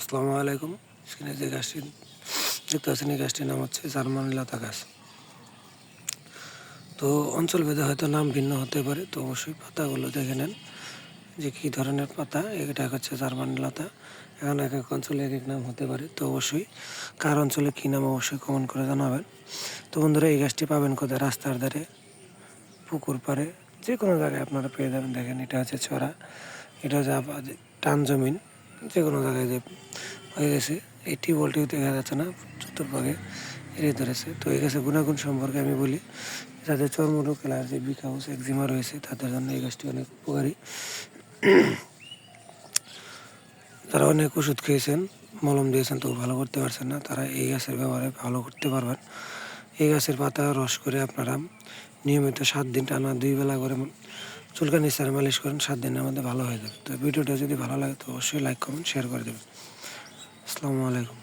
আসসালামু আলাইকুম। স্ক্রিনে যে গাছটি দেখতে পাচ্ছেন এই গাছটির নাম হচ্ছে জার্মান লতা গাছ। তো অঞ্চল ভেদে হয়তো নাম ভিন্ন হতে পারে, তো অবশ্যই পাতাগুলো দেখে নেন যে কী ধরনের পাতা। এটা হচ্ছে জার্মান লতা। এখন এক এক অঞ্চলে এক এক নাম হতে পারে, তো অবশ্যই কার অঞ্চলে কী নাম অবশ্যই কমেন্ট করে জানাবেন। তো বন্ধুরা, এই গাছটি পাবেন কোথায়? রাস্তার ধারে, পুকুর পাড়ে, যে কোনো জায়গায় আপনারা পেয়ে যাবেন। দেখেন, এটা হচ্ছে ছড়া, এটা হচ্ছে টান জমিন, যে কোনো জায়গায় যে হয়ে গেছে। এই টিউবওয়েলটিও দেখা যাচ্ছে না, চতুর্ভাগে এড়িয়ে ধরেছে। তো এই গাছের গুণাগুণ সম্পর্কে আমি বলি, যাদের চর্মরোগ, অ্যালার্জি, বিকাউস, একজিমা রয়েছে তাদের জন্য এই গাছটি অনেক উপকারী। যারা অনেক ওষুধ খেয়েছেন, মলম দিয়েছেন, তো ভালো করতে পারছেন না, তারা এই গাছের ব্যবহারে ভালো করতে পারবেন। এই গাছের পাতা রস করে আপনারা নিয়মিত 7 দিন টানা 2 বেলা করে চুলকানি স্যারে মালিশ করেন, 7 দিনের মধ্যে ভালো হয়ে যাবে। তো ভিডিওটা যদি ভালো লাগে তো অবশ্যই লাইক, কমেন্ট, শেয়ার করে দেবেন। আসসালামু আলাইকুম।